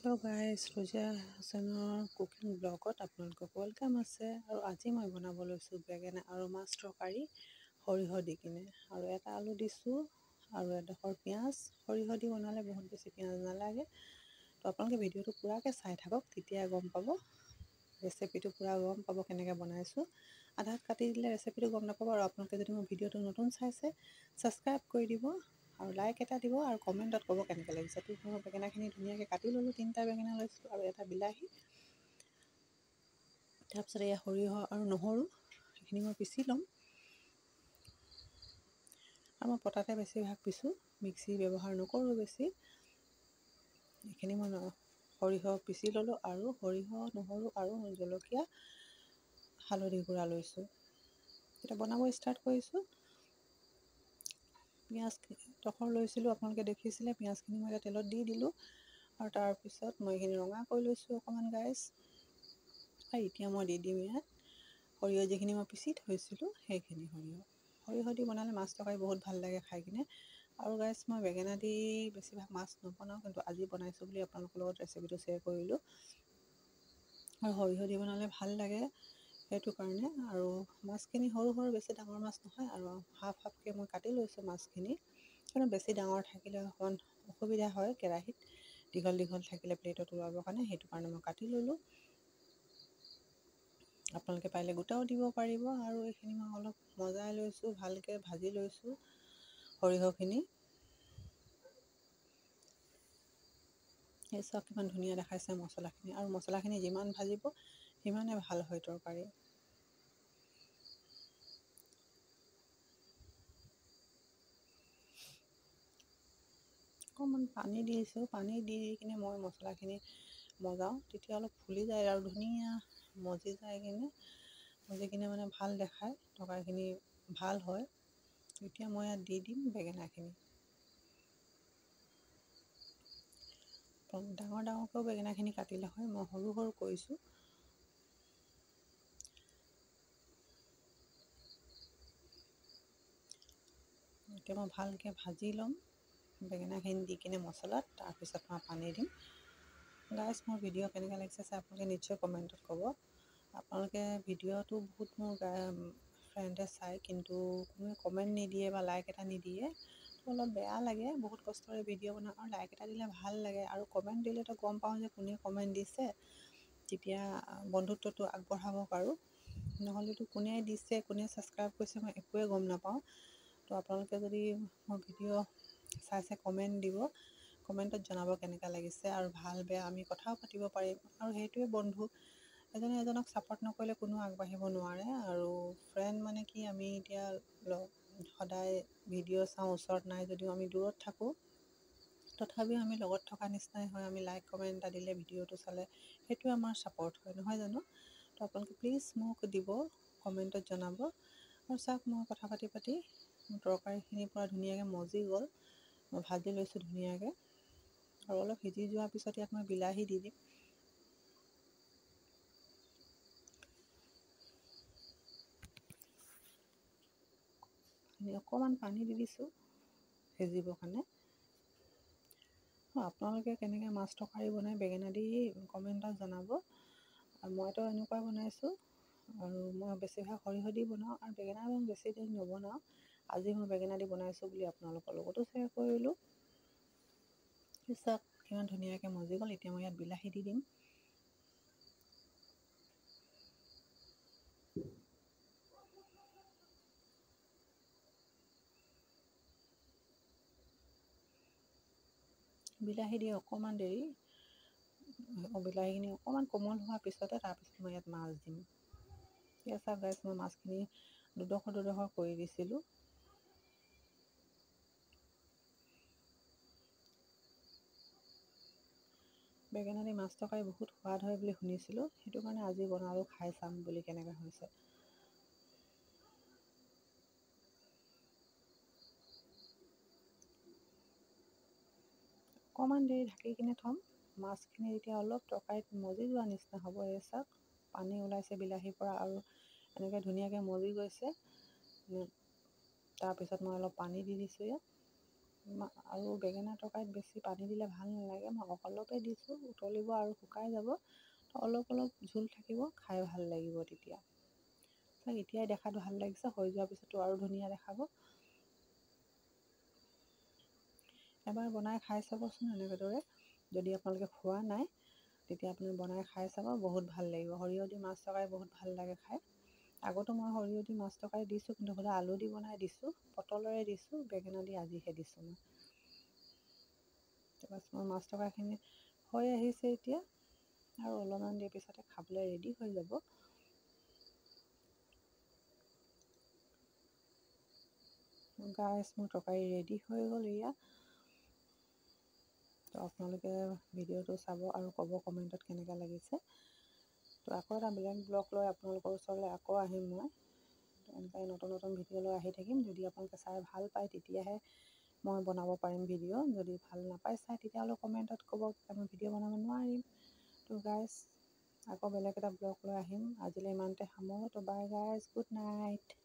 Hello' guys, ৰোজা হাছানৰ cooking ব্লগত আপোনালোকক welcome আছে। আৰু আজি মই বনাব লৈছোঁ বেঙেনা আৰু মাছ তৰকাৰী সৰিয়হ দি কিনে। আৰু এটা আলু দিছোঁ আৰু এডোখৰ পিঁয়াজ। সৰিয়হ দি বনালে বহুত বেছি পিঁয়াজ নালাগে। তো আপোনালোকে ভিডিঅ'টো পূৰাকৈ চাই থাকক, তেতিয়া গম পাব ৰেচিপিটো, পূৰা গম পাব কেনেকৈ বনাইছোঁ। আধাত কাটি দিলে ৰেচিপিটো গম নাপাব। আৰু আপোনালোকে যদি মোৰ ভিডিঅ'টো নতুন চাইছে, ছাবস্ক্ৰাইব কৰি দিব আৰু লাইক এটা দিব আৰু কমেণ্টত ক'ব কেনেকৈ লাগিছে। তো মই বেঙেনাখিনি ধুনীয়াকৈ কাটি ল'লোঁ, 3টা বেঙেনা লৈছোঁ আৰু এটা বিলাহী। তাৰপিছত এয়া সৰিয়হ আৰু নহৰু এইখিনি মই পিচি ল'ম। আৰু মই পটাতে বেছিভাগ পিছোঁ, মিক্সি ব্যৱহাৰ নকৰোঁ বেছি। এইখিনি মই সৰিয়হ পিচি ল'লোঁ আৰু সৰিয়হ, নহৰু আৰু জলকীয়া, হালধি গুড়া লৈছোঁ। এতিয়া বনাব ষ্টাৰ্ট কৰিছোঁ। পিঁয়াজ ডোখৰ লৈছিলোঁ, আপোনালোকে দেখিছিলে। পিঁয়াজখিনি মই এতিয়া তেলত দি দিলোঁ আৰু তাৰপিছত মই এইখিনি ৰঙা কৰি লৈছোঁ অকণমান গাইজ। আৰু এতিয়া মই দি দিম ইয়াত সৰিয়হ, যিখিনি মই পিচি থৈছিলোঁ সেইখিনি সৰিয়হ দি বনালে মাছ তৰকাৰী বহুত ভাল লাগে খাই কিনে। আৰু গাইজ, মই বেঙেনা দি বেছিভাগ মাছ নবনাওঁ, কিন্তু আজি বনাইছোঁ বুলি আপোনালোকৰ লগত ৰেচিপিটো শ্বেয়াৰ কৰিলোঁ। আৰু সৰিয়হ দি বনালে ভাল লাগে, সেইটো কাৰণে। আৰু মাছখিনি সৰু সৰু, বেছি ডাঙৰ মাছ নহয়। আৰু হাফকৈ মই কাটি লৈছোঁ মাছখিনি, কিন্তু বেছি ডাঙৰ থাকিলে অকণমান অসুবিধা হয় কেৰাহীত, দীঘল দীঘল থাকিলে প্লেটত ওলাবৰ কাৰণে। সেইটো কাৰণে মই কাটি ল'লোঁ। আপোনালোকে পাৰিলে গোটাও দিব পাৰিব। আৰু এইখিনি মই অলপ মজাই লৈছোঁ, ভালকৈ ভাজি লৈছোঁ সৰিয়হখিনি। এই চাওক কিমান ধুনীয়া দেখাইছে মছলাখিনি। আৰু মছলাখিনি যিমান ভাজিব সিমানে ভাল হয় তৰকাৰী। অকণমান পানী দিছোঁ, পানী দি কিনে মই মছলাখিনি মজাওঁ, তেতিয়া অলপ ফুলি যায় আৰু ধুনীয়া মজি যায় কিনে। মজি কিনে মানে ভাল দেখায়, তৰকাৰীখিনি ভাল হয়। এতিয়া মই ইয়াত দি দিম বেঙেনাখিনি। ডাঙৰ ডাঙৰকৈও বেঙেনাখিনি কাটিলে হয়, মই সৰু সৰু কৰিছোঁ। এতিয়া মই ভালকৈ ভাজি ল'ম বেঙেনাখিনি দি কিনে মছলাত, তাৰপিছত মই পানী দিম। গাইজ, মোৰ ভিডিঅ' কেনেকৈ লাগিছে চাই আপোনালোকে নিশ্চয় কমেণ্টত ক'ব। আপোনালোকে ভিডিঅ'টো বহুত মোৰ ফ্ৰেণ্ডে চায়, কিন্তু কোনোৱে কমেণ্ট নিদিয়ে বা লাইক এটা নিদিয়ে। অলপ বেয়া লাগে। বহুত কষ্টৰে ভিডিঅ' বনাওঁ আৰু লাইক এটা দিলে ভাল লাগে। আৰু কমেণ্ট দিলেতো গম পাওঁ যে কোনে কমেণ্ট দিছে, তেতিয়া বন্ধুত্বটো আগবঢ়াব পাৰোঁ। নহ'লেতো কোনে দিছে, কোনে ছাবস্ক্ৰাইব কৰিছে, মই একোৱে গম নাপাওঁ। তো আপোনালোকে যদি মোৰ ভিডিঅ' চাইছে, কমেণ্ট দিব, কমেণ্টত জনাব কেনেকুৱা লাগিছে। আৰু ভাল বেয়া আমি কথাও পাতিব পাৰিম। আৰু সেইটোৱে বন্ধু, এজনে এজনক ছাপোৰ্ট নকৰিলে কোনো আগবাঢ়িব নোৱাৰে। আৰু ফ্ৰেণ্ড মানে কি, আমি এতিয়া সদায় ভিডিঅ' চাওঁ, ওচৰত নাই যদিও আমি দূৰত থাকোঁ, তথাপিও আমি লগত থকা নিচিনাই হয়। আমি লাইক কমেণ্ট এটা দিলে, ভিডিঅ'টো চালে, সেইটোৱে আমাৰ ছাপোৰ্ট হয়, নহয় জানো? তো আপোনালোকে প্লিজ মোক দিব, কমেণ্টত জনাব। আৰু চাওক, মই কথা পাতি পাতি তৰকাৰীখিনিৰ পৰা ধুনীয়াকৈ মজি গ'ল। মই ভাজি লৈছোঁ ধুনীয়াকৈ। আৰু অলপ সিজি যোৱাৰ পিছত ইয়াত মই বিলাহী দি দিম। অকণমান পানী দি দিছোঁ সিজিবৰ কাৰণে। আপোনালোকে কেনেকৈ মাছ তৰকাৰী বনাই বেঙেনা দি কমেণ্টত জনাব। আৰু মইতো এনেকুৱা বনাইছোঁ। আৰু মই বেছিভাগ সৰিয়হ দি বনাওঁ, আৰু বেঙেনা মই বেছি দিন নবনাওঁ। আজি মই বেঙেনা দি বনাইছোঁ বুলি আপোনালোকৰ লগতো শ্বেয়াৰ কৰিলোঁ। চাওক কিমান ধুনীয়াকৈ মজি গ'ল। এতিয়া মই ইয়াত বিলাহী দি দিম। বিলাহী দি অকণমান দেৰি, বিলাহীখিনি অকণমান কোমল হোৱাৰ পিছতে তাৰপিছত মই ইয়াত মাছ দিম। ঠিক আছে গাইজ, মই মাছখিনি দুডোখৰ দুডোখৰ কৰি দিছিলোঁ। বেঙেনা দি মাছ তৰকাৰী বহুত সোৱাদ হয় বুলি শুনিছিলোঁ, সেইটো কাৰণে আজি বনালোঁ, খাই চাম বুলি কেনেকৈ হৈছে। অকণমান দেৰি ঢাকি কিনে থ'ম। মাছখিনি যেতিয়া অলপ তৰকাৰীত মজি যোৱা নিচিনা হ'ব, এই চাওক পানী ওলাইছে বিলাহীৰ পৰা আৰু এনেকৈ ধুনীয়াকৈ মজি গৈছে। তাৰপিছত মই অলপ পানী দি দিছোঁ ইয়াত। আৰু বেঙেনা তৰকাৰীত বেছি পানী দিলে ভাল নালাগে। মই অলপে দিছোঁ, উতলিব আৰু শুকাই যাব, তো অলপ জোল থাকিব, খাই ভাল লাগিব তেতিয়া। এতিয়াই দেখাত ভাল লাগিছে, হৈ যোৱাৰ পিছতো আৰু ধুনীয়া দেখাব। এবাৰ বনাই খাই চাবচোন এনেদৰে। যদি আপোনালোকে খোৱা নাই তেতিয়া আপুনি বনাই খাই চাব, বহুত ভাল লাগিব। সৰিয়হ দি মাছ তৰকাৰী বহুত ভাল লাগে খাই। আগতো মই সৰিয়হ দি মাছ তৰকাৰী দিছোঁ, কিন্তু হ'লে আলু দি বনাই দিছোঁ, পটলেৰে দিছোঁ, বেঙেনা দি আজিহে দিছোঁ মই। তাৰপাছত মোৰ মাছ তৰকাৰীখিনি হৈ আহিছে এতিয়া, আৰু অলপমান দেৰি পিছতে খাবলৈ ৰেডি হৈ যাব। গাইছ, মোৰ তৰকাৰী ৰেডি হৈ গ'ল এয়া। তো আপোনালোকে ভিডিঅ'টো চাব আৰু ক'ব কমেণ্টত কেনেকুৱা লাগিছে। তো আকৌ এটা বেলেগ ব্লগ লৈ আপোনালোকৰ ওচৰলৈ আকৌ আহিম মই। এনেকৈ নতুন নতুন ভিডিঅ' লৈ আহি থাকিম। যদি আপোনালোকে চাই ভাল পায় তেতিয়াহে মই বনাব পাৰিম ভিডিঅ'। যদি ভাল নাপায় চাই, তেতিয়াহ'লে কমেণ্টত ক'ব, মই ভিডিঅ' বনাব নোৱাৰিম। তো গাইছ, আকৌ বেলেগ এটা ব্লগ লৈ আহিম। আজিলৈ ইমানতে সামৰোঁ। তো বাই গাইছ, গুড নাইট।